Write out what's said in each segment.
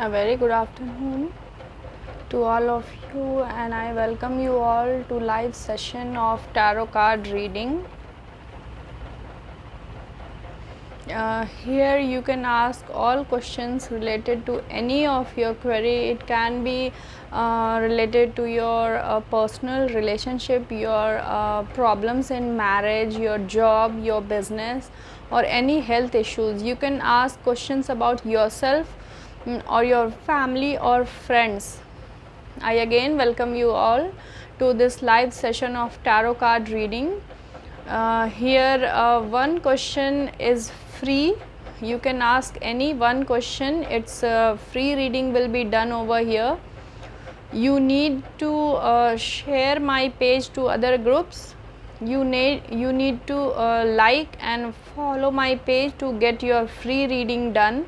A very good afternoon to all of you, and I welcome you all to live session of tarot card reading. Here you can ask all questions related to any of your query. It can be related to your personal relationship, your problems in marriage, your job, your business, or any health issues. You can ask questions about yourself or your family or friends. I again welcome you all to this live session of tarot card reading. Here one question is free. You can ask any one question. It's free reading will be done over here. You need to share my page to other groups. You need to like and follow my page to get your free reading done.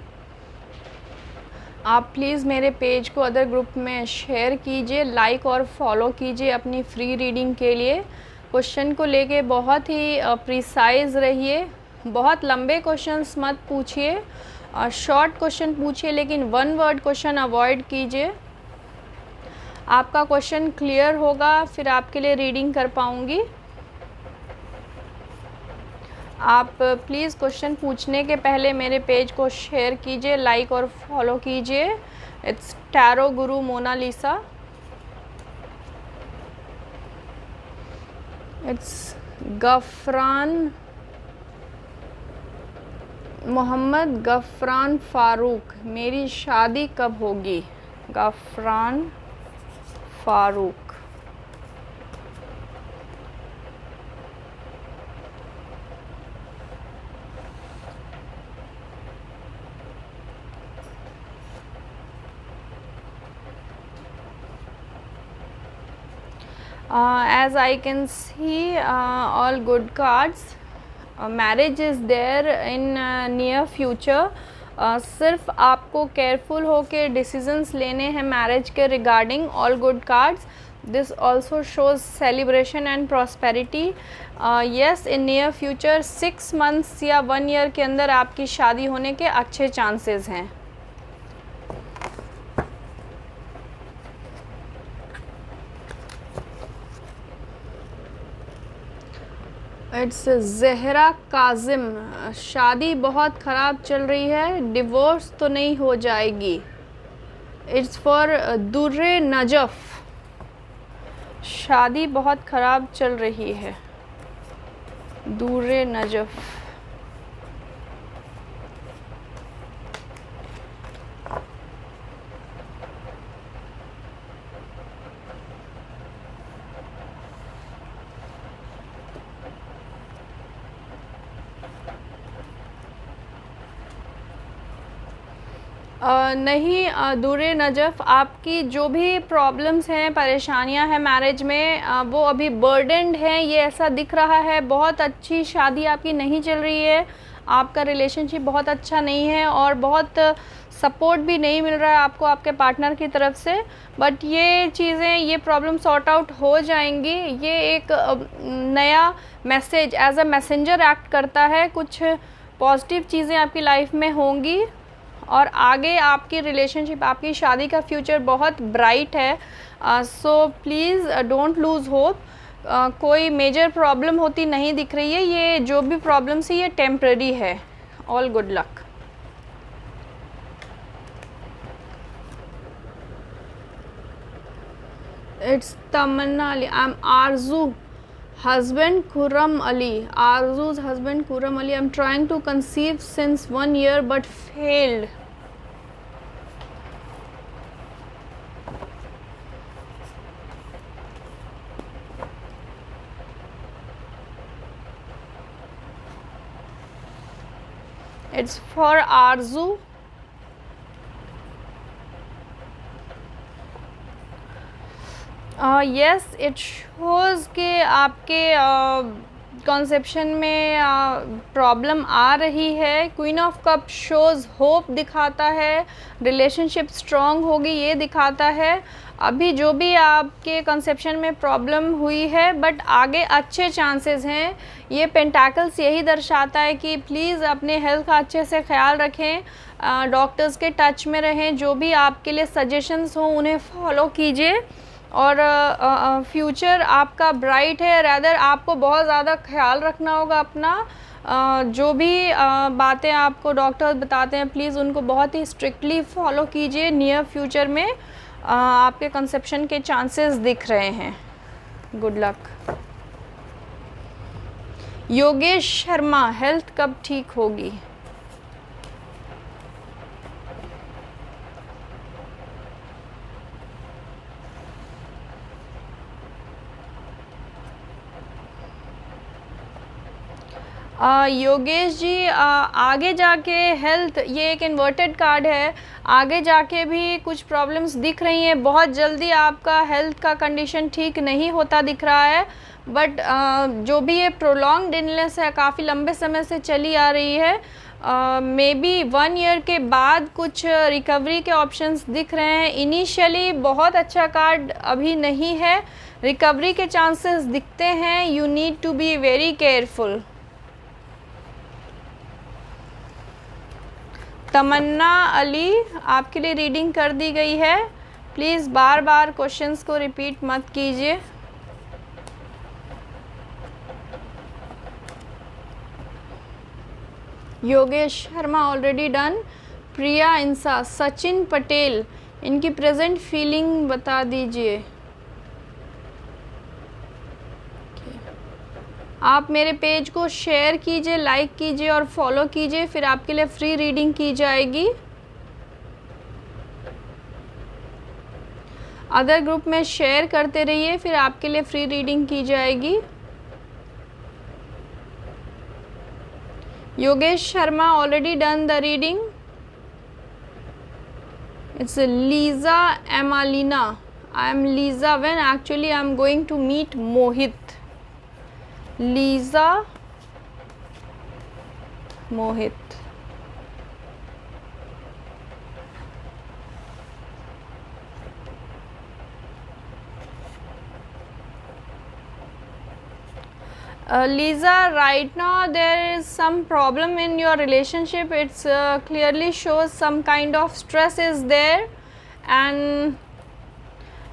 आप please मेरे page को other group में share कीजिए, like और follow कीजिए अपनी free reading के लिए। क्वेश्चन को लेके बहुत ही प्रिसाइज रहिए, बहुत लंबे क्वेश्चंस मत पूछिए, शॉर्ट क्वेश्चन पूछिए, लेकिन वन वर्ड क्वेश्चन अवॉइड कीजिए। आपका क्वेश्चन क्लियर होगा फिर आपके लिए रीडिंग कर पाऊँगी। आप प्लीज़ क्वेश्चन पूछने के पहले मेरे पेज को शेयर कीजिए, लाइक और फॉलो कीजिए। It's tarot guru Mona Lisa. It's गफरान Mohammad गफरान Farooq. मेरी शादी कब होगी? गफरान Farooq. As I can see, all good cards. Marriage is there in near future. सिर्फ आपको केयरफुल होके डिसीजंस लेने हैं मैरिज के regarding. All good cards. This also shows celebration and prosperity. Yes, in near future 6 months या 1 year के अंदर आपकी शादी होने के अच्छे चांसेस हैं। इट्स जहरा काजिम। शादी बहुत ख़राब चल रही है, डिवोर्स तो नहीं हो जाएगी। It's for Durre Najaf. शादी बहुत ख़राब चल रही है, दुर्रे नजफ़। नहीं दूरे नजफ़, आपकी जो भी प्रॉब्लम्स हैं, परेशानियां हैं मैरिज में, वो अभी बर्डनड हैं, ये ऐसा दिख रहा है। बहुत अच्छी शादी आपकी नहीं चल रही है, आपका रिलेशनशिप बहुत अच्छा नहीं है और बहुत सपोर्ट भी नहीं मिल रहा है आपको आपके पार्टनर की तरफ से। बट ये चीज़ें, ये प्रॉब्लम सॉर्ट आउट हो जाएंगी। ये एक नया message as a messenger act करता है। कुछ पॉजिटिव चीज़ें आपकी लाइफ में होंगी और आगे आपकी रिलेशनशिप, आपकी शादी का फ्यूचर बहुत ब्राइट है। So please don't lose hope. कोई मेजर प्रॉब्लम होती नहीं दिख रही है। ये जो भी प्रॉब्लम्स है ये टेम्पररी है। All good luck. It's Tamanna Ali. I am Arzoo husband Khurram Ali. Arzu's husband Khurram Ali. I'm trying to conceive since 1 year but failed. It's for Arzu. Yes, it shows के आपके कंसेप्शन में प्रॉब्लम आ रही है। Queen of cup shows hope दिखाता है, relationship strong होगी ये दिखाता है। अभी जो भी आपके कंसेप्शन में प्रॉब्लम हुई है, बट आगे अच्छे चांसेस हैं। ये पेंटाकल्स यही दर्शाता है कि प्लीज़ अपने हेल्थ का अच्छे से ख्याल रखें, डॉक्टर्स के टच में रहें, जो भी आपके लिए सजेशंस हों उन्हें फॉलो कीजिए, और फ्यूचर आपका ब्राइट है। रैदर आपको बहुत ज़्यादा ख्याल रखना होगा अपना, जो भी बातें आपको डॉक्टर्स बताते हैं प्लीज़ उनको बहुत ही स्ट्रिक्टली फॉलो कीजिए। नियर फ्यूचर में आपके कंसेप्शन के चांसेस दिख रहे हैं। Good luck. Yogesh Sharma, health कब ठीक होगी? योगेश जी, आगे जाके हेल्थ, ये एक इन्वर्टेड कार्ड है, आगे जाके भी कुछ प्रॉब्लम्स दिख रही हैं। बहुत जल्दी आपका हेल्थ का कंडीशन ठीक नहीं होता दिख रहा है, बट जो भी ये प्रोलॉन्ग्ड इलनेस है, काफ़ी लंबे समय से चली आ रही है, मे बी 1 ईयर के बाद कुछ रिकवरी के ऑप्शंस दिख रहे हैं। इनिशियली बहुत अच्छा कार्ड अभी नहीं है, रिकवरी के चांसेस दिखते हैं। You need to be very careful. Tamanna Ali, आपके लिए रीडिंग कर दी गई है, प्लीज़ बार बार क्वेश्चंस को रिपीट मत कीजिए। Yogesh Sharma already done. प्रिया इंसा, सचिन पटेल, इनकी प्रेजेंट फीलिंग बता दीजिए। आप मेरे पेज को शेयर कीजिए, लाइक कीजिए और फॉलो कीजिए, फिर आपके लिए फ्री रीडिंग की जाएगी। अदर ग्रुप में शेयर करते रहिए, फिर आपके लिए फ्री रीडिंग की जाएगी। Yogesh Sharma already done the reading. It's Lisa Emalina, I am Lisa when actually I am going to meet Mohit. Lisa Mohit, Lisa, right now there is some problem in your relationship. It's clearly shows some kind of stress is there, and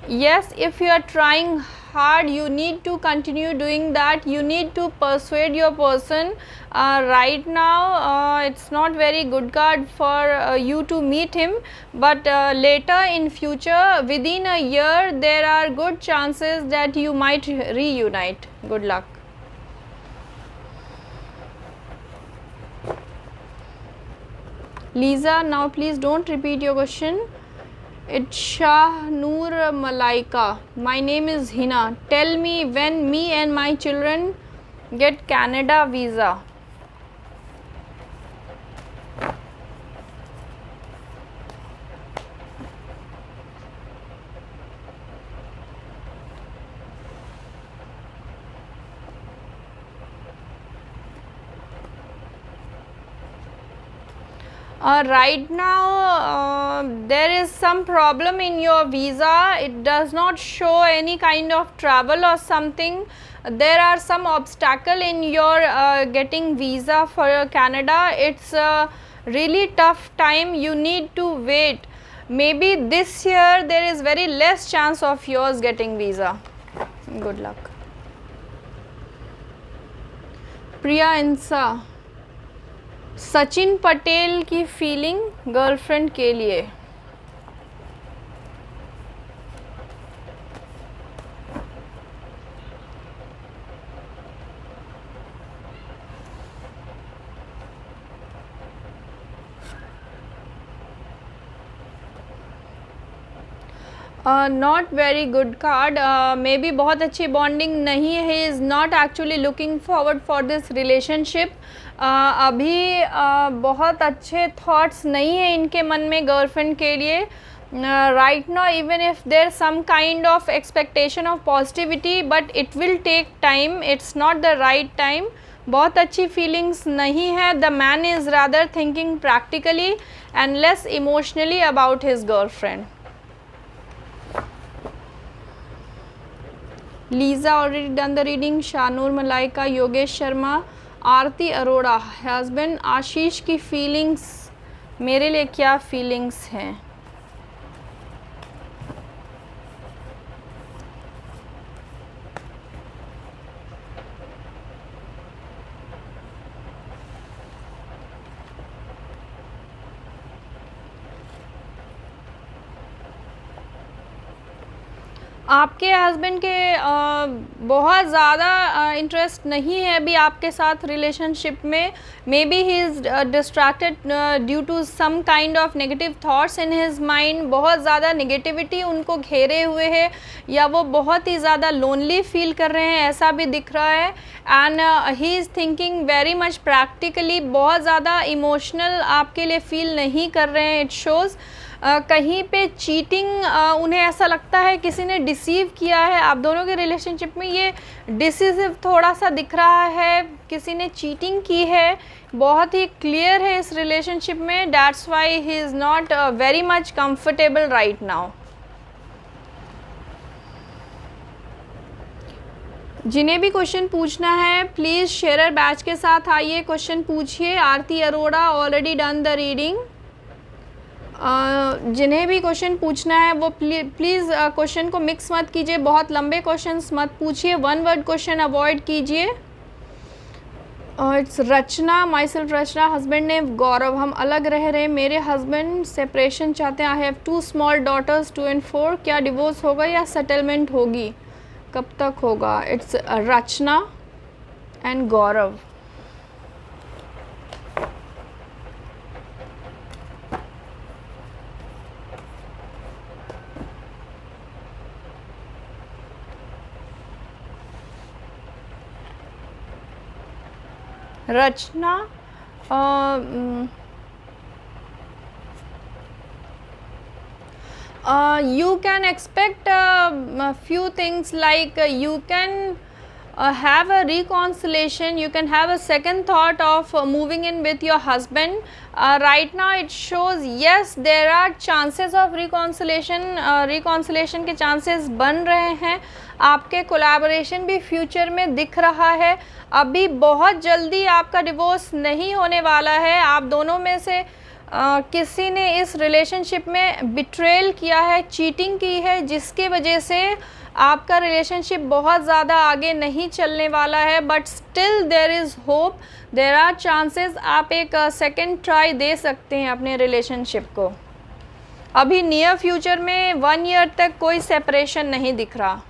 yes, if you are trying hard, you need to continue doing that. You need to persuade your person. Right now it's not very good card for you to meet him, but later in future, within a year, there are good chances that you might reunite. Good luck. Lisa, now please don't repeat your question. It's Shah Noor Malaika. My name is Hina. Tell me when me and my children get Canada visa. Right now there is some problem in your visa. It does not show any kind of travel or something. There are some obstacle in your getting visa for Canada. It's a really tough time. You need to wait. Maybe this year there is very less chance of yours getting visa. Good luck. Priya Insa, Sachin Patel की feeling girlfriend के लिए. Not very good card. May be बहुत अच्छी bonding नहीं है. He is not actually looking forward for this relationship. अभी बहुत अच्छे थॉट्स नहीं है इनके मन में गर्लफ्रेंड के लिए. right now, even if there's some kind of expectation of positivity, but it will take time. It's not the right time. बहुत अच्छी feelings नहीं है. The man is rather thinking practically and less emotionally about his girlfriend. Lisa already done the reading. Shanur Malaika, Yogesh Sharma, Aarti Arora. Husband आशीष की feelings मेरे लिए क्या feelings हैं? आपके हस्बैंड के बहुत ज़्यादा इंटरेस्ट नहीं है अभी आपके साथ रिलेशनशिप में. Maybe he is distracted due to some kind of negative thoughts in his mind. बहुत ज़्यादा नेगेटिविटी उनको घेरे हुए है, या वो बहुत ही ज़्यादा लोनली फील कर रहे हैं, ऐसा भी दिख रहा है. And he is thinking very much practically. बहुत ज़्यादा इमोशनल आपके लिए फील नहीं कर रहे हैं. इट शोज़ कहीं पे चीटिंग, उन्हें ऐसा लगता है किसी ने डिसीव किया है. आप दोनों के रिलेशनशिप में ये डिसीसिव थोड़ा सा दिख रहा है, किसी ने चीटिंग की है. बहुत ही क्लियर है इस रिलेशनशिप में. That's why he is not very much comfortable right now. जिन्हें भी क्वेश्चन पूछना है प्लीज़ शेयर बैच के साथ आइए, क्वेश्चन पूछिए. Aarti Arora already done the reading. जिन्हें भी क्वेश्चन पूछना है वो प्लीज़ क्वेश्चन को मिक्स मत कीजिए, बहुत लंबे क्वेश्चंस मत पूछिए. वन वर्ड क्वेश्चन अवॉइड कीजिए. It's Rachna, myself Rachna. Husband ने गौरव, हम अलग रह रहे हैं, मेरे हस्बैंड सेपरेशन चाहते हैं. I have 2 small daughters 2 and 4. क्या डिवोर्स होगा या सेटलमेंट होगी, कब तक होगा? It's Rachna and Gaurav. Rachna, you can expect a few things, like you can have a reconciliation, you can have a second thought of moving in with your husband. Right now it shows yes there are chances of reconciliation. reconciliation के chances बन रहे हैं. आपके collaboration भी future में दिख रहा है. अभी बहुत जल्दी आपका डिवोर्स नहीं होने वाला है. आप दोनों में से किसी ने इस रिलेशनशिप में बिट्रेल किया है, चीटिंग की है, जिसके वजह से आपका रिलेशनशिप बहुत ज़्यादा आगे नहीं चलने वाला है. But still there is hope, there are chances. आप एक सेकेंड ट्राई दे सकते हैं अपने रिलेशनशिप को. अभी नियर फ्यूचर में 1 ईयर तक कोई सेपरेशन नहीं दिख रहा.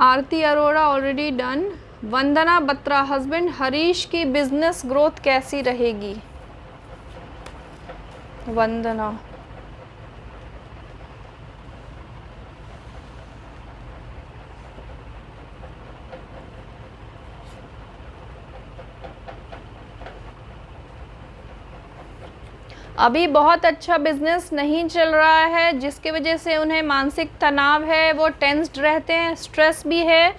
आरती अरोड़ा ऑलरेडी डन. वंदना बत्रा, हस्बैंड हरीश की बिजनेस ग्रोथ कैसी रहेगी? वंदना, अभी बहुत अच्छा बिजनेस नहीं चल रहा है, जिसकी वजह से उन्हें मानसिक तनाव है, वो टेंस्ड रहते हैं, स्ट्रेस भी है.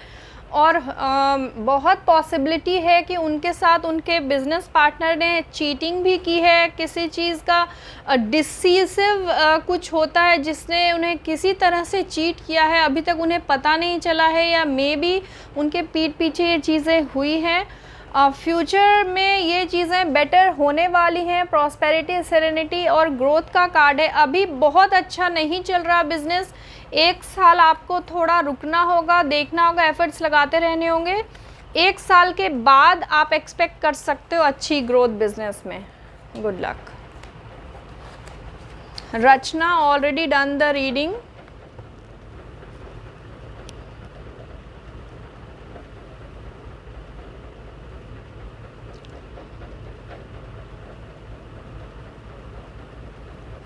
और बहुत पॉसिबिलिटी है कि उनके साथ उनके बिज़नेस पार्टनर ने चीटिंग भी की है. किसी चीज़ का डिसीसिव कुछ होता है जिसने उन्हें किसी तरह से चीट किया है, अभी तक उन्हें पता नहीं चला है, या मे बी उनके पीठ पीछे ये चीज़ें हुई हैं. फ्यूचर में ये चीज़ें बेटर होने वाली हैं. प्रॉस्पेरिटी, सेरेनिटी और ग्रोथ का कार्ड है. अभी बहुत अच्छा नहीं चल रहा बिज़नेस. 1 साल आपको थोड़ा रुकना होगा, देखना होगा, एफर्ट्स लगाते रहने होंगे. 1 साल के बाद आप एक्सपेक्ट कर सकते हो अच्छी ग्रोथ बिजनेस में. Good luck. Rachna already done the reading.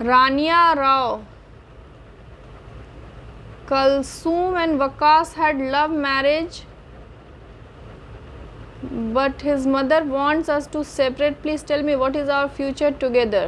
Rania Rao, Kalsoom and Waqas had love marriage, but his mother wants us to separate. Please tell me what is our future together.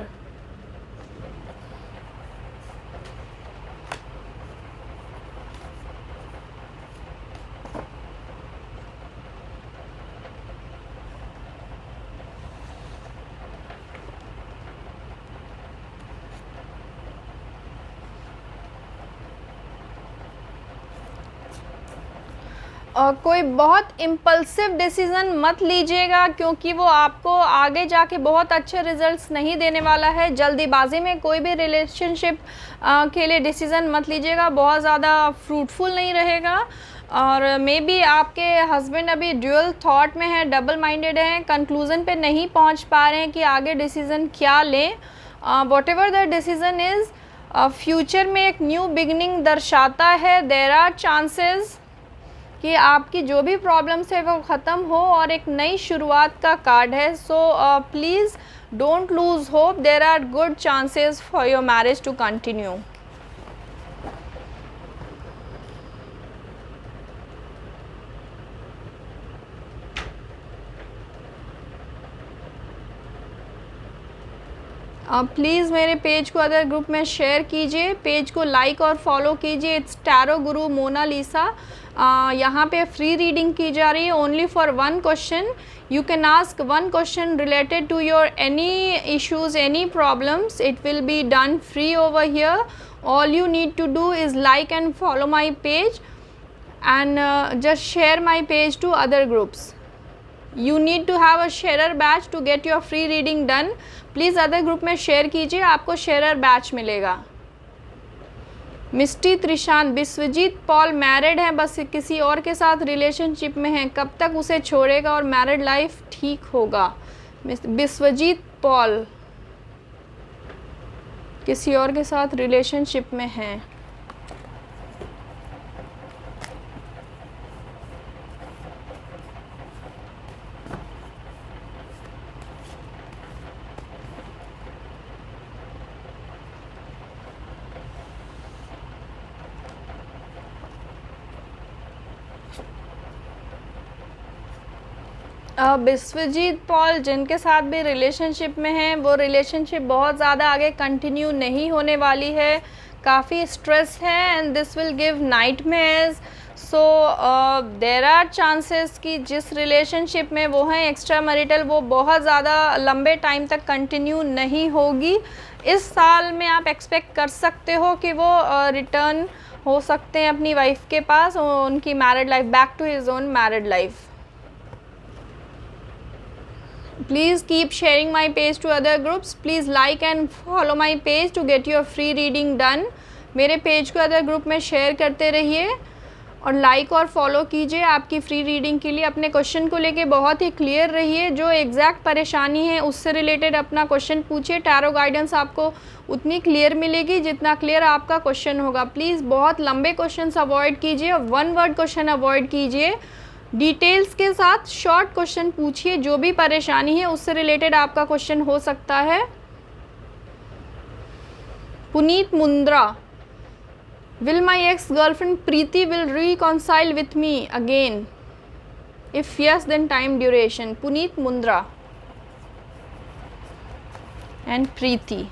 कोई बहुत इम्पल्सिव डिसीज़न मत लीजिएगा, क्योंकि वो आपको आगे जाके बहुत अच्छे रिजल्ट्स नहीं देने वाला है। जल्दीबाजी में कोई भी रिलेशनशिप के लिए डिसीज़न मत लीजिएगा, बहुत ज़्यादा फ्रूटफुल नहीं रहेगा। और मे बी आपके हस्बैंड अभी ड्यूअल थॉट में है, डबल माइंडेड हैं, कंक्लूज़न पे नहीं पहुंच पा रहे हैं कि आगे डिसीज़न क्या लें। What ever the decision is, future में एक न्यू बिगनिंग दर्शाता है। देयर आर चांसेस कि आपकी जो भी प्रॉब्लम्स है वो ख़त्म हो और एक नई शुरुआत का कार्ड है। So please don't lose hope, there are good chances for your marriage to continue. Please मेरे पेज को अदर ग्रुप में शेयर कीजिए, पेज को लाइक और फॉलो कीजिए। It's tarot guru Monalisa. यहाँ पे फ्री रीडिंग की जा रही है, only for one question. You can ask one question related to your any issues, any problems. It will be done free over here. All you need to do is like and follow my page and just share my page to other groups. You need to have a sharer batch to get your free reading done. Please other group में share कीजिए, आपको share batch मिलेगा। मिस्टी Trishan, Vishwajeet Paul married हैं, बस किसी और के साथ रिलेशनशिप में हैं, कब तक उसे छोड़ेगा और मैरिड लाइफ ठीक होगा? विश्वजीत पॉल किसी और के साथ रिलेशनशिप में हैं। विश्वजीत पॉल जिनके साथ भी रिलेशनशिप में हैं, वो रिलेशनशिप बहुत ज़्यादा आगे कंटिन्यू नहीं होने वाली है, काफ़ी स्ट्रेस है and this will give nightmares. So there are chances कि जिस रिलेशनशिप में वो हैं एक्स्ट्रा मैरिटल, वो बहुत ज़्यादा लंबे टाइम तक कंटिन्यू नहीं होगी। इस साल में आप एक्सपेक्ट कर सकते हो कि वो रिटर्न हो सकते हैं अपनी वाइफ के पास, उनकी married life, back to his own married life. Please keep sharing my page to other groups. Please like and follow my page to get your free reading done. मेरे पेज को other group में share करते रहिए और like और follow कीजिए आपकी free reading के लिए। अपने क्वेश्चन को लेके बहुत ही क्लियर रहिए, जो एग्जैक्ट परेशानी है उससे रिलेटेड अपना क्वेश्चन पूछिए। टैरो गाइडेंस आपको उतनी क्लियर मिलेगी जितना क्लियर आपका क्वेश्चन होगा। प्लीज़ बहुत लंबे क्वेश्चन अवॉइड कीजिए, वन वर्ड क्वेश्चन अवॉइड कीजिए। डिटेल्स के साथ शॉर्ट क्वेश्चन पूछिए, जो भी परेशानी है उससे रिलेटेड आपका क्वेश्चन हो सकता है। Puneet Mundra, will my ex girlfriend Preeti will reconcile with me again? If yes then time duration. Puneet Mundra and Preeti.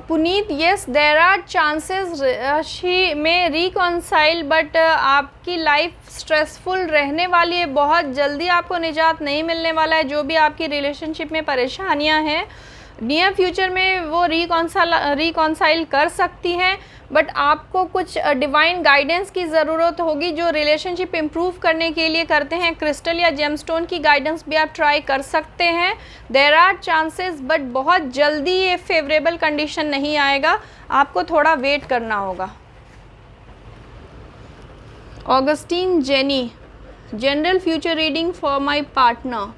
Puneet, yes there are chances she may reconcile, but आपकी लाइफ स्ट्रेसफुल रहने वाली है, बहुत जल्दी आपको निजात नहीं मिलने वाला है। जो भी आपकी रिलेशनशिप में परेशानियां हैं, नियर फ्यूचर में वो रिकॉन्साइल कर सकती हैं, बट आपको कुछ डिवाइन गाइडेंस की ज़रूरत होगी, जो रिलेशनशिप इम्प्रूव करने के लिए करते हैं। क्रिस्टल या जेमस्टोन की गाइडेंस भी आप ट्राई कर सकते हैं। देर आर चांसेस, बट बहुत जल्दी ये फेवरेबल कंडीशन नहीं आएगा, आपको थोड़ा वेट करना होगा। Augustine jenny, general future reading for my partner.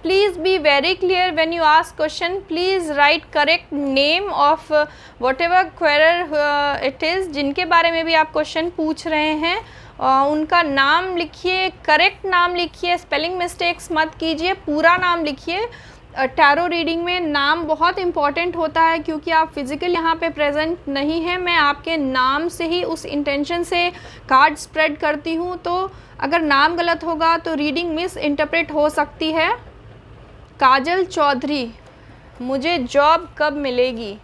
Please be very clear when you ask question. Please write correct name of whatever query it is. जिनके बारे में भी आप क्वेश्चन पूछ रहे हैं उनका नाम लिखिए, करेक्ट नाम लिखिए, स्पेलिंग मिस्टेक्स मत कीजिए, पूरा नाम लिखिए। टैरो रीडिंग में नाम बहुत इम्पॉर्टेंट होता है, क्योंकि आप फिज़िकल यहाँ पे प्रेजेंट नहीं हैं। मैं आपके नाम से ही उस इंटेंशन से कार्ड स्प्रेड करती हूँ, तो अगर नाम गलत होगा तो रीडिंग मिस इंटरप्रेट हो सकती है। काजल चौधरी, मुझे जॉब कब मिलेगी?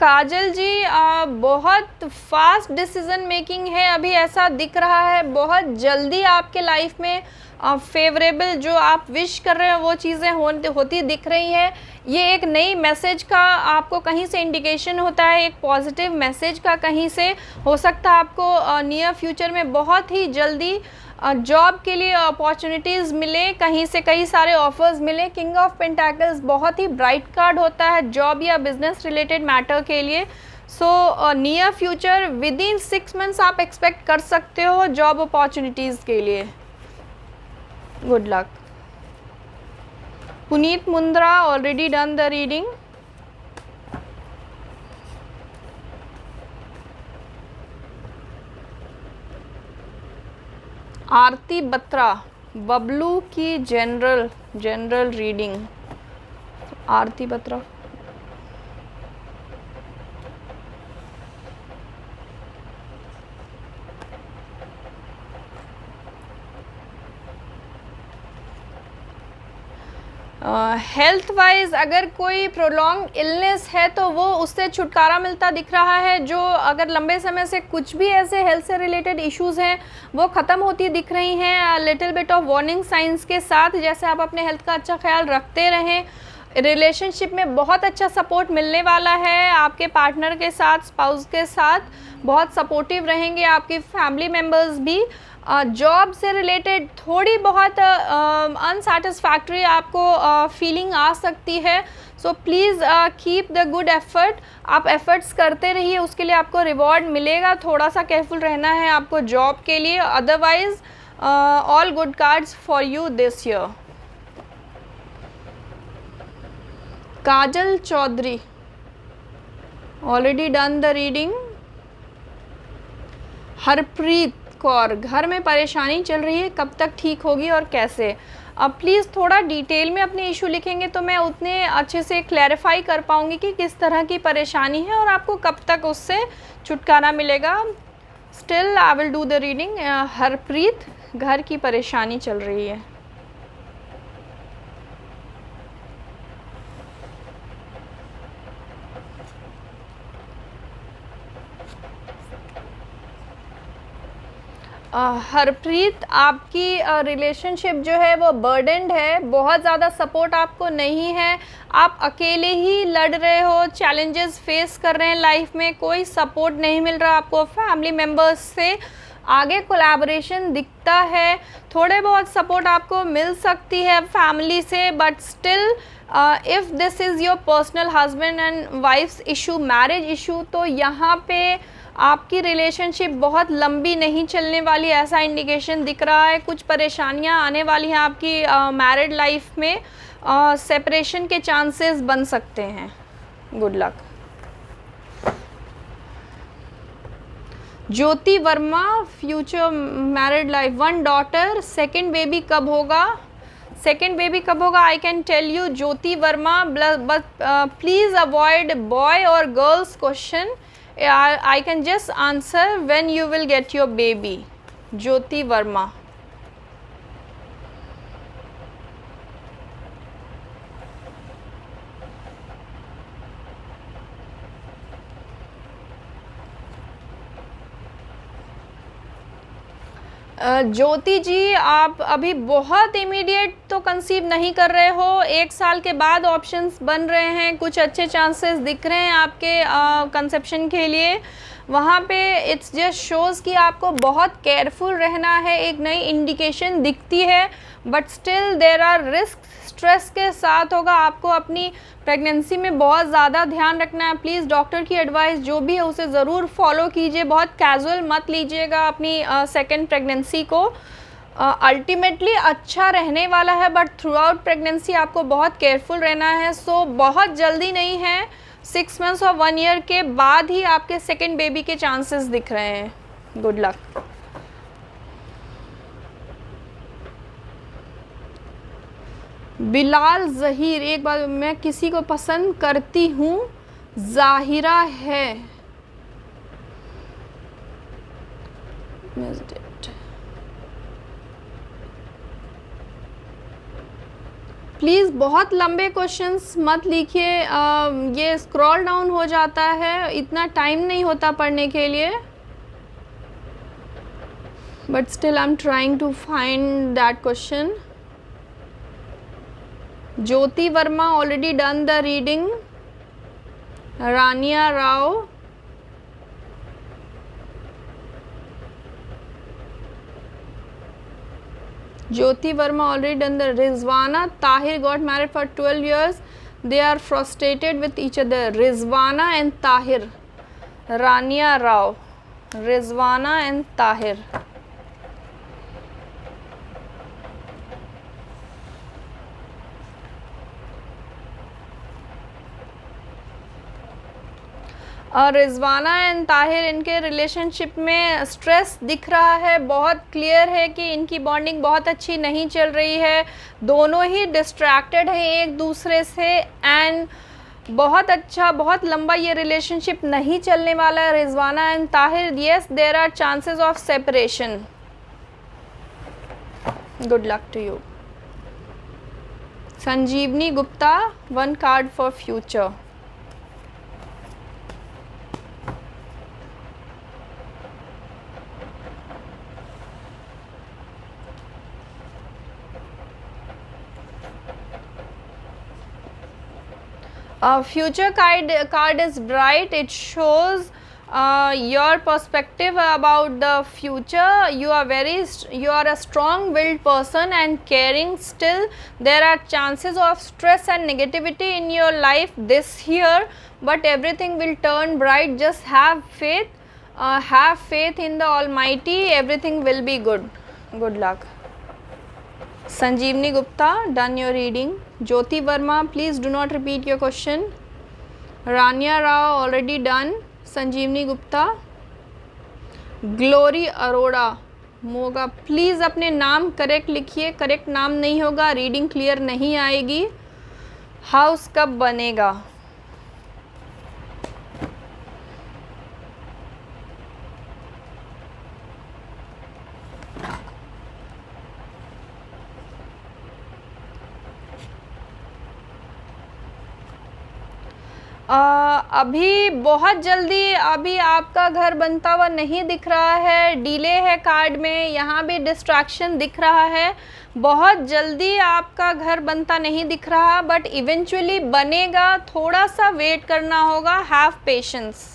काजल जी, बहुत फास्ट डिसीजन मेकिंग है अभी, ऐसा दिख रहा है। बहुत जल्दी आपके लाइफ में फेवरेबल जो आप विश कर रहे हो वो चीज़ें होती दिख रही हैं। ये एक नई मैसेज का आपको कहीं से इंडिकेशन होता है, एक पॉजिटिव मैसेज का कहीं से हो सकता है आपको नियर फ्यूचर में बहुत ही जल्दी जॉब के लिए अपॉर्चुनिटीज़ मिले, कहीं से कई सारे ऑफर्स मिले। किंग ऑफ पेंटाकल्स बहुत ही ब्राइट कार्ड होता है जॉब या बिजनेस रिलेटेड मैटर के लिए। So near future within 6 months आप एक्सपेक्ट कर सकते हो जॉब अपॉर्चुनिटीज़ के लिए। Good luck. Puneet Mundra, already done the reading. Aarti Batra, Bablu की general reading. Aarti Batra, health wise अगर कोई प्रोलॉन्ग इलनेस है तो वो उससे छुटकारा मिलता दिख रहा है। जो अगर लंबे समय से कुछ भी ऐसे हेल्थ से रिलेटेड इश्यूज हैं वो ख़त्म होती दिख रही हैं, little bit of warning science के साथ। जैसे आप अपने हेल्थ का अच्छा ख्याल रखते रहें, रिलेशनशिप में बहुत अच्छा सपोर्ट मिलने वाला है। आपके पार्टनर के साथ, स्पाउस के साथ बहुत सपोर्टिव रहेंगे आपके फैमिली मेम्बर्स भी। जॉब से रिलेटेड थोड़ी बहुत अनसेटिस्फैक्ट्री आपको फीलिंग आ सकती है। So please keep the good effort. आप एफर्ट्स करते रहिए, उसके लिए आपको रिवॉर्ड मिलेगा। थोड़ा सा केयरफुल रहना है आपको जॉब के लिए। Otherwise all good cards for you this year. Kajal Chaudhary, already done the reading. Harpreet Kaur, घर में परेशानी चल रही है, कब तक ठीक होगी और कैसे? अब प्लीज़ थोड़ा डिटेल में अपने इशू लिखेंगे तो मैं उतने अच्छे से क्लैरिफाई कर पाऊँगी कि किस तरह की परेशानी है और आपको कब तक उससे छुटकारा मिलेगा। Still I will do the reading. Harpreet, घर की परेशानी चल रही है। हरप्रीत, आपकी रिलेशनशिप जो है वो बर्डनड है, बहुत ज़्यादा सपोर्ट आपको नहीं है। आप अकेले ही लड़ रहे हो, चैलेंजेस फेस कर रहे हैं लाइफ में, कोई सपोर्ट नहीं मिल रहा आपको फैमिली मेम्बर्स से। आगे कोलैबोरेशन दिखता है, थोड़े बहुत सपोर्ट आपको मिल सकती है फैमिली से, but still if this is your personal husband and wife's issue, marriage issue, तो यहाँ पे आपकी रिलेशनशिप बहुत लंबी नहीं चलने वाली, ऐसा इंडिकेशन दिख रहा है। कुछ परेशानियां आने वाली हैं आपकी मैरिड लाइफ में, सेपरेशन के चांसेस बन सकते हैं। Good luck. Jyoti Verma, future married life, 1 daughter, second baby कब होगा? सेकेंड बेबी कब होगा I can tell you Jyoti Verma, but please avoid boy और girls question. I can just answer when you will get your baby. ज्योति वर्मा। ज्योति जी, आप अभी बहुत इमीडिएट तो conceive नहीं कर रहे हो, 1 साल के बाद ऑप्शंस बन रहे हैं, कुछ अच्छे चांसेस दिख रहे हैं आपके कंसेप्शन के लिए। वहाँ पे इट्स जस्ट शोज़ कि आपको बहुत केयरफुल रहना है, एक नई इंडिकेशन दिखती है, but still there are risk. Stress के साथ होगा, आपको अपनी प्रेगनेंसी में बहुत ज़्यादा ध्यान रखना है। प्लीज़ डॉक्टर की एडवाइस जो भी है उसे ज़रूर फॉलो कीजिए, बहुत कैजुअल मत लीजिएगा अपनी सेकेंड प्रेगनेंसी को। अल्टीमेटली अच्छा रहने वाला है, बट थ्रू आउट प्रेगनेंसी आपको बहुत केयरफुल रहना है। सो बहुत जल्दी नहीं है, 6 मंथ्स और 1 ईयर के बाद ही आपके सेकेंड बेबी के चांसेस दिख रहे हैं। Good luck. बिलाल ज़हीर, एक बार मैं किसी को पसंद करती हूँ, ज़ाहिरा है। प्लीज़ बहुत लंबे क्वेश्चंस मत लिखिए, ये स्क्रॉल डाउन हो जाता है, इतना टाइम नहीं होता पढ़ने के लिए. But still I am trying to find that question. Jyoti Verma already done the reading. Rania Rao, Jyoti Verma already done the. Rizwana Tahir got married for 12 years. They are frustrated with each other. Rizwana and Tahir. Rania Rao. Rizwana and Tahir. और Rizwana and Tahir, इनके relationship में stress दिख रहा है, बहुत clear है कि इनकी बॉन्डिंग बहुत अच्छी नहीं चल रही है, दोनों ही डिस्ट्रैक्टेड हैं एक दूसरे से, एंड बहुत अच्छा, बहुत लंबा ये रिलेशनशिप नहीं चलने वाला है. Rizwana and Tahir, yes there are chances of separation. Good luck to you. Sanjeevani Gupta, 1 card for future. Future card is bright. It shows your perspective about the future. You are a strong-willed person and caring. Still, there are chances of stress and negativity in your life this year, but everything will turn bright. Just have faith. Have faith in the Almighty. Everything will be good. Good luck. Sanjeevani Gupta, done your reading. Jyoti Verma, please do not repeat your question. Rania Rao, already done. Sanjeevani Gupta. Glory Arora, Moga, please अपने नाम correct लिखिए, correct नाम नहीं होगा reading clear नहीं आएगी. House कब बनेगा? अभी बहुत जल्दी अभी आपका घर बनता हुआ नहीं दिख रहा है, डिले है कार्ड में, यहाँ भी डिस्ट्रैक्शन दिख रहा है. बहुत जल्दी आपका घर बनता नहीं दिख रहा, बट इवेंचुअली बनेगा, थोड़ा सा वेट करना होगा. Have patience.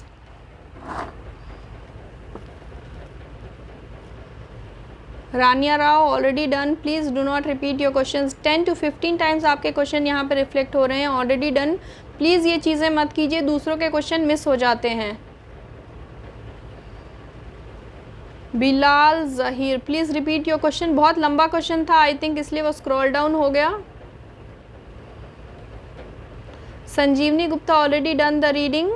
Rania Rao, already done. Please do not repeat your questions. 10 to 15 times आपके क्वेश्चन यहाँ पे रिफ्लेक्ट हो रहे हैं. Already done. प्लीज़ ये चीज़ें मत कीजिए, दूसरों के क्वेश्चन मिस हो जाते हैं. Bilal Zaheer, please repeat your question. बहुत लंबा क्वेश्चन था आई थिंक, इसलिए वो स्क्रॉल डाउन हो गया. Sanjeevani Gupta, already done the reading.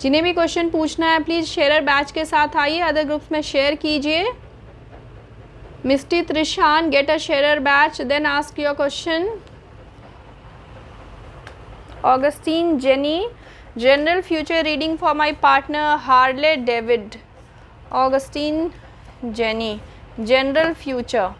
जिन्हें भी क्वेश्चन पूछना है प्लीज़ शेयर बैच के साथ आइए, अदर ग्रुप्स में शेयर कीजिए. Misty Trishan, get a sharer batch, then ask your question. Augustine Jenny, general future reading for my partner Harley David. Augustine Jenny, general future.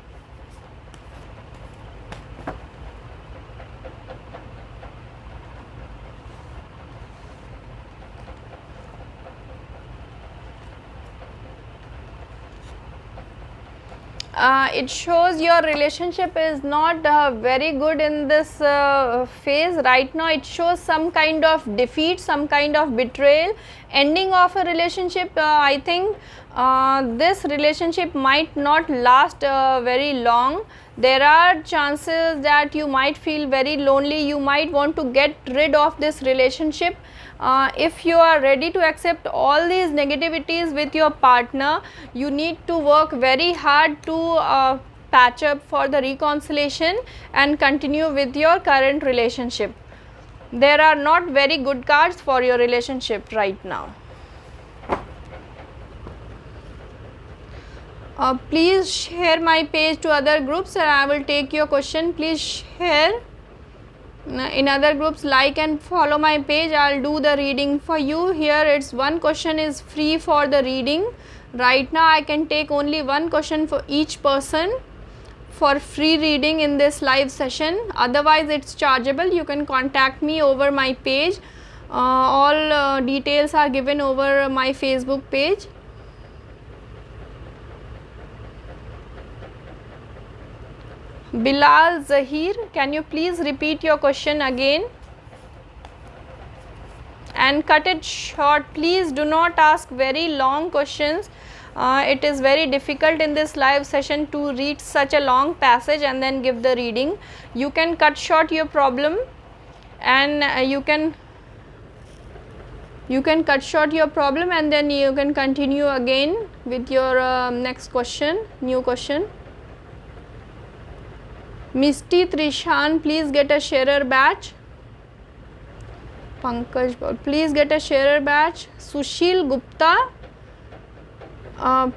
It shows your relationship is not very good in this phase right now. It shows some kind of defeat, some kind of betrayal, ending of a relationship. I think this relationship might not last very long. There are chances that you might feel very lonely. You might want to get rid of this relationship. If you are ready to accept all these negativities with your partner, you need to work very hard to patch up for the reconciliation and continue with your current relationship. There are not very good cards for your relationship right now. Please share my page to other groups and I will take your question. Please share in other groups, like and follow my page. I'll do the reading for you. Here it's one question is free for the reading. Right now I can take only one question for each person for free reading in this live session. Otherwise it's chargeable. You can contact me over my page. All details are given over my Facebook page. Bilal Zahir, can you please repeat your question again and cut it short? Please do not ask very long questions. It is very difficult in this live session to read such a long passage and then give the reading. You can cut short your problem and you can cut short your problem and then you can continue again with your next question, new question. Misty Trishan, please get a sharer badge. Pankaj, please get a sharer badge. Sushil Gupta,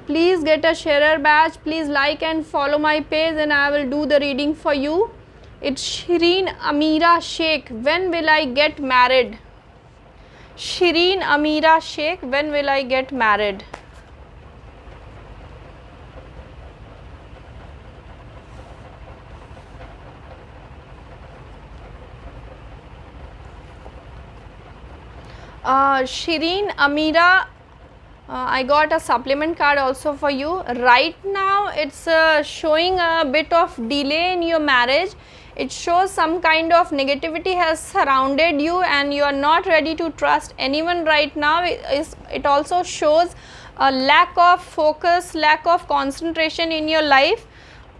please get a sharer badge. Please like and follow my page and I will do the reading for you. It's Shireen Amira Sheikh, when will I get married? Shireen Amira Sheikh, when will I get married? Shireen Amira, I got a supplement card also for you. Right now it's showing a bit of delay in your marriage. It shows some kind of negativity has surrounded you and you are not ready to trust anyone right now. It also shows a lack of focus, lack of concentration in your life.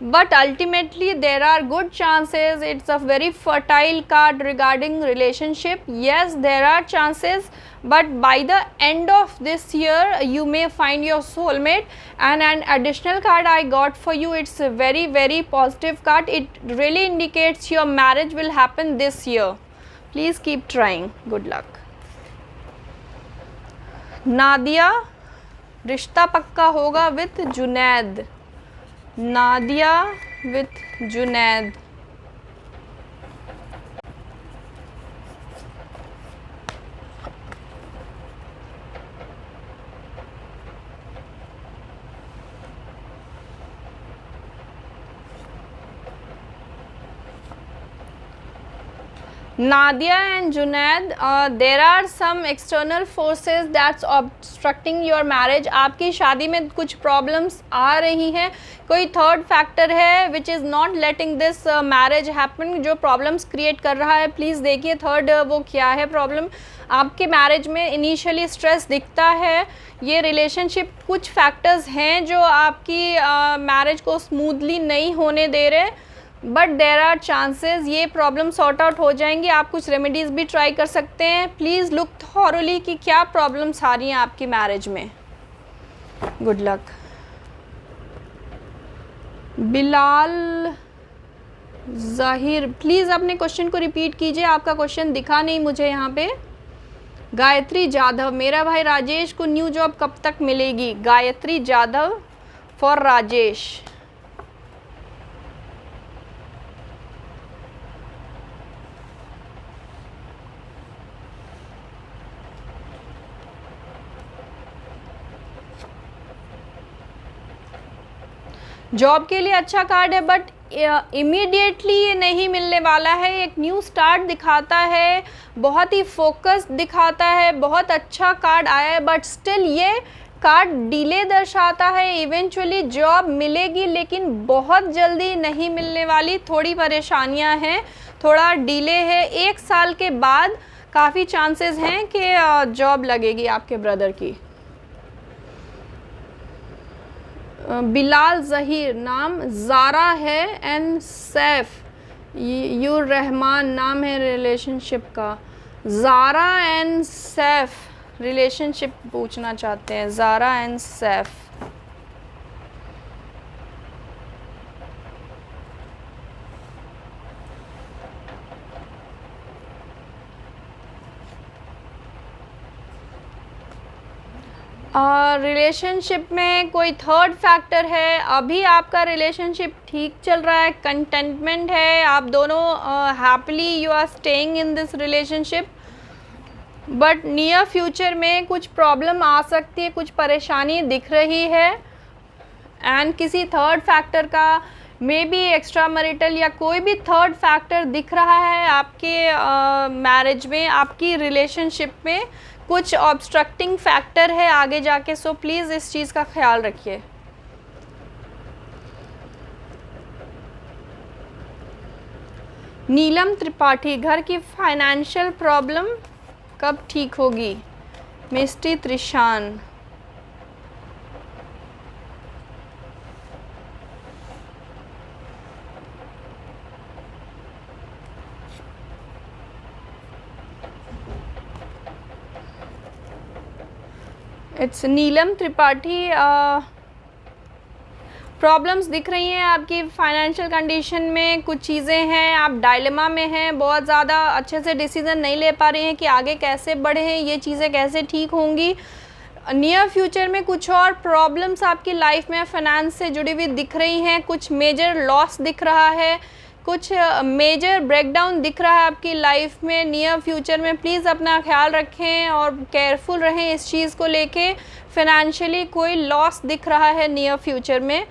But ultimately there are good chances. It's a very fertile card regarding relationship. Yes, there are chances, but by the end of this year you may find your soulmate. And an additional card I got for you, it's a very, very positive card. It really indicates your marriage will happen this year. Please keep trying. Good luck. Nadia, रिश्ता पक्का होगा with Junaid. Nadia with Junaid. Nadia and Junaid, there are some external forces that's obstructing your marriage. आपकी शादी में कुछ problems आ रही हैं. कोई third factor है which is not letting this marriage happen, जो problems create कर रहा है. Please देखिए third वो क्या है problem. आपके marriage में initially stress दिखता है. ये relationship कुछ factors हैं जो आपकी marriage को smoothly नहीं होने दे रहे. बट देर आर चांसेस ये प्रॉब्लम सॉर्ट आउट हो जाएंगी. आप कुछ रेमेडीज़ भी ट्राई कर सकते हैं. प्लीज़ लुक थॉरोली कि क्या प्रॉब्लम्स आ रही हैं आपकी मैरिज में. Good luck. बिलाल ज़ाहिर, प्लीज़ अपने क्वेश्चन को रिपीट कीजिए. आपका क्वेश्चन दिखा नहीं मुझे यहाँ पे. गायत्री जाधव, मेरा भाई राजेश को न्यू जॉब कब तक मिलेगी? गायत्री जाधव फॉर राजेश. जॉब के लिए अच्छा कार्ड है बट इमीडिएटली ये नहीं मिलने वाला है. एक न्यू स्टार्ट दिखाता है, बहुत ही फोकस दिखाता है, बहुत अच्छा कार्ड आया है बट स्टिल ये कार्ड डिले दर्शाता है. इवेंचुअली जॉब मिलेगी लेकिन बहुत जल्दी नहीं मिलने वाली. थोड़ी परेशानियां हैं, थोड़ा डिले है. 1 साल के बाद काफ़ी चांसेस हैं कि जॉब लगेगी आपके ब्रदर की. बिलाल ज़हीर, नाम ज़ारा है एंड सैफ यूर रहमान नाम है रिलेशनशिप का. ज़ारा एंड सैफ रिलेशनशिप पूछना चाहते हैं. ज़ारा एंड सैफ. रिलेशनशिप में कोई थर्ड फैक्टर है. अभी आपका रिलेशनशिप ठीक चल रहा है, कंटेंटमेंट है, आप दोनों happily you are staying in this relationship. But near future में कुछ प्रॉब्लम आ सकती है, कुछ परेशानी दिख रही है, एंड किसी थर्ड फैक्टर का मे बी एक्स्ट्रा मैरिटल या कोई भी थर्ड फैक्टर दिख रहा है आपके मैरिज में, आपकी रिलेशनशिप में कुछ ऑब्स्ट्रक्टिंग फैक्टर है आगे जाके। सो प्लीज़ इस चीज़ का ख्याल रखिए। नीलम त्रिपाठी, घर की फाइनेंशियल प्रॉब्लम कब ठीक होगी? मिस्टी Trishan, it's Neelam Tripathi. Problems दिख रही हैं आपकी फाइनेंशियल कंडीशन में, कुछ चीज़ें हैं, आप डायलेमा में हैं, बहुत ज़्यादा अच्छे से डिसीज़न नहीं ले पा रहे हैं कि आगे कैसे बढ़े, ये चीज़ें कैसे ठीक होंगी। नियर फ्यूचर में कुछ और प्रॉब्लम्स आपकी लाइफ में फाइनेंस से जुड़ी हुई दिख रही हैं, कुछ मेजर लॉस दिख रहा है, कुछ मेजर ब्रेकडाउन दिख रहा है आपकी लाइफ में नियर फ्यूचर में। प्लीज़ अपना ख्याल रखें और केयरफुल रहें इस चीज़ को लेके। फाइनेंशियली कोई लॉस दिख रहा है नियर फ्यूचर में।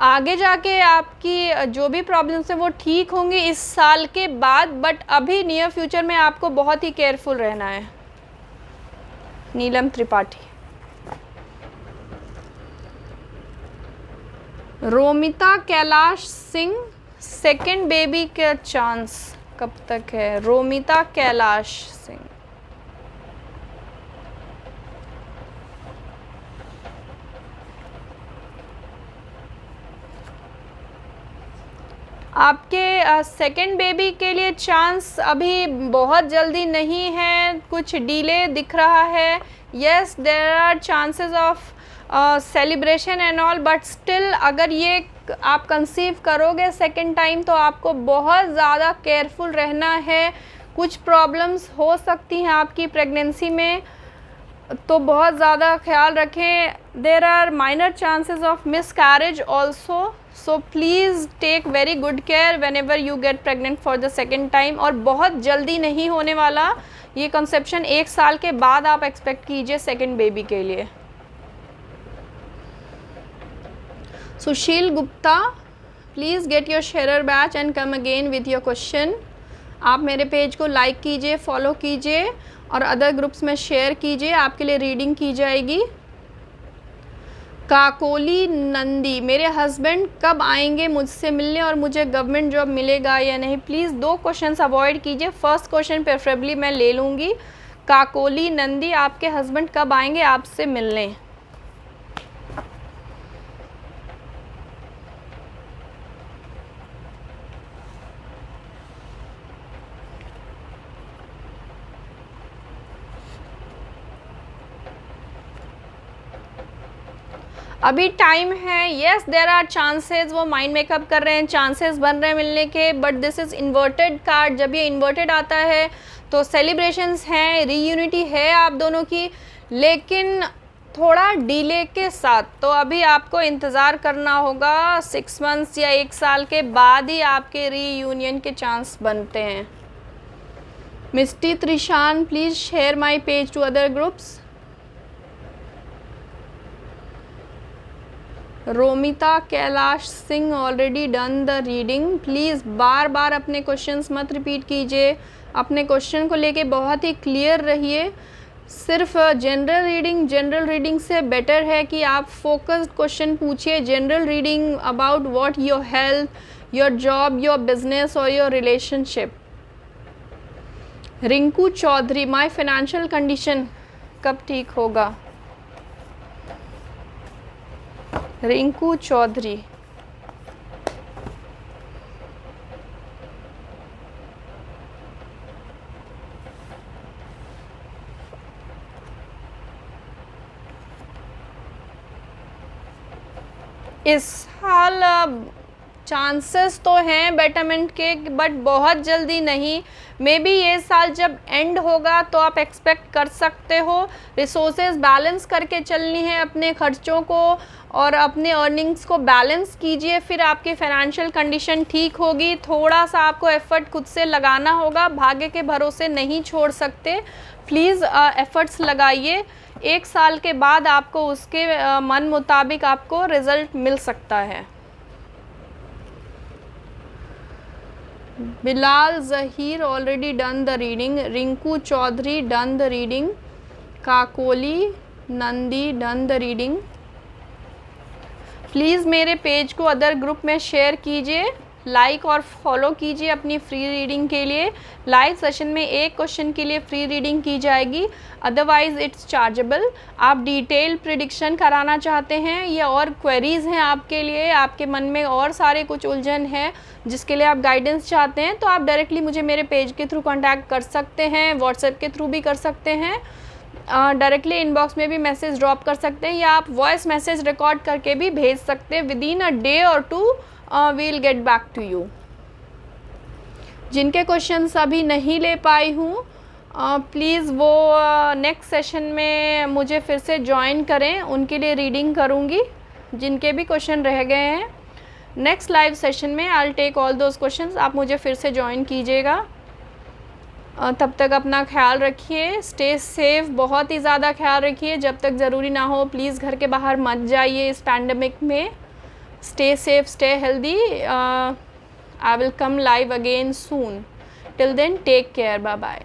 आगे जाके आपकी जो भी प्रॉब्लम्स हैं वो ठीक होंगी इस साल के बाद, बट अभी नियर फ्यूचर में आपको बहुत ही केयरफुल रहना है। नीलम त्रिपाठी। रोमिता कैलाश सिंह, सेकंड बेबी का चांस कब तक है? रोमिता कैलाश सिंह, आपके सेकंड बेबी के लिए चांस अभी बहुत जल्दी नहीं है, कुछ डिले दिख रहा है। Yes, there are chances of celebration and all, but still अगर ये आप कंसीव करोगे सेकंड टाइम तो आपको बहुत ज़्यादा केयरफुल रहना है। कुछ प्रॉब्लम्स हो सकती हैं आपकी प्रेगनेंसी में, तो बहुत ज़्यादा ख्याल रखें। There are minor chances of miscarriage also, so please take very good care whenever you get pregnant for the second time. और बहुत जल्दी नहीं होने वाला ये कंसेप्शन, 1 साल के बाद आप एक्सपेक्ट कीजिए सेकेंड बेबी के लिए। Sushil Gupta, please get your share batch and come again with your question. आप मेरे पेज को लाइक कीजिए, फॉलो कीजिए और अदर ग्रुप्स में शेयर कीजिए, आपके लिए रीडिंग की जाएगी। काकोली नंदी, मेरे हस्बैंड कब आएंगे मुझसे मिलने और मुझे गवर्नमेंट जॉब मिलेगा या नहीं? प्लीज़ 2 क्वेश्चंस अवॉइड कीजिए, फर्स्ट क्वेश्चन प्रेफरेबली मैं ले लूँगी। काकोली नंदी, आपके हस्बैंड कब आएंगे आपसे मिलने? अभी टाइम है। येस, देयर आर चांसेस, वो माइंड मेकअप कर रहे हैं, चांसेस बन रहे हैं मिलने के, but this is inverted card. जब ये इन्वर्टेड आता है तो सेलिब्रेशंस हैं, रीयूनिटी है आप दोनों की, लेकिन थोड़ा डिले के साथ। तो अभी आपको इंतज़ार करना होगा, 6 मंथ्स या 1 साल के बाद ही आपके रीयूनियन के चांस बनते हैं। Misty Trishan, please share my page to other groups. Romita Kailash Singh, already done the reading. Please बार बार अपने क्वेश्चंस मत रिपीट कीजिए, अपने क्वेश्चन को लेके बहुत ही क्लियर रहिए। सिर्फ जनरल रीडिंग से बेटर है कि आप फोकस्ड क्वेश्चन पूछिए। General reading about what your health, your job, your business और your relationship. Rinku Chaudhary, my financial condition कब ठीक होगा? रिंकू चौधरी, इस साल चांसेस तो हैं बेटरमेंट के, बट बहुत जल्दी नहीं। मे बी ये साल जब एंड होगा तो आप एक्सपेक्ट कर सकते हो। रिसोर्सेज बैलेंस करके चलनी है, अपने खर्चों को और अपने अर्निंग्स को बैलेंस कीजिए, फिर आपकी फाइनेंशियल कंडीशन ठीक होगी। थोड़ा सा आपको एफर्ट खुद से लगाना होगा, भाग्य के भरोसे नहीं छोड़ सकते। प्लीज़ एफर्ट्स लगाइए, 1 साल के बाद आपको उसके मन मुताबिक आपको रिज़ल्ट मिल सकता है। Bilal Zaheer already done the reading, Rinku Chaudhary done the reading, Kakoli Nandi done the reading. Please मेरे पेज को अदर ग्रुप में शेयर कीजिए, लाइक और फॉलो कीजिए अपनी फ्री रीडिंग के लिए। लाइव सेशन में 1 क्वेश्चन के लिए फ्री रीडिंग की जाएगी, अदरवाइज़ इट्स चार्जेबल। आप डिटेल प्रिडिक्शन कराना चाहते हैं या और क्वेरीज़ हैं आपके लिए, आपके मन में और सारे कुछ उलझन है जिसके लिए आप गाइडेंस चाहते हैं, तो आप डायरेक्टली मुझे मेरे पेज के थ्रू कॉन्टैक्ट कर सकते हैं, व्हाट्सएप के थ्रू भी कर सकते हैं, डायरेक्टली इनबॉक्स में भी मैसेज ड्रॉप कर सकते हैं, या आप वॉइस मैसेज रिकॉर्ड करके भी भेज सकते हैं। विद इन अ डे और 2 we'll get back to you. जिनके क्वेश्चंस अभी नहीं ले पाई हूँ, प्लीज़ वो नेक्स्ट सेशन में मुझे फिर से ज्वाइन करें, उनके लिए रीडिंग करूँगी। जिनके भी क्वेश्चन रह गए हैं, नेक्स्ट लाइव सेशन में I will take all those questions, आप मुझे फिर से ज्वाइन कीजिएगा। तब तक अपना ख्याल रखिए, स्टे सेफ, बहुत ही ज़्यादा ख्याल रखिए। जब तक ज़रूरी ना हो प्लीज़ घर के बाहर मत जाइए इस पैंडमिक में। Stay safe, stay healthy. I will come live again soon. Till then, take care. Bye bye.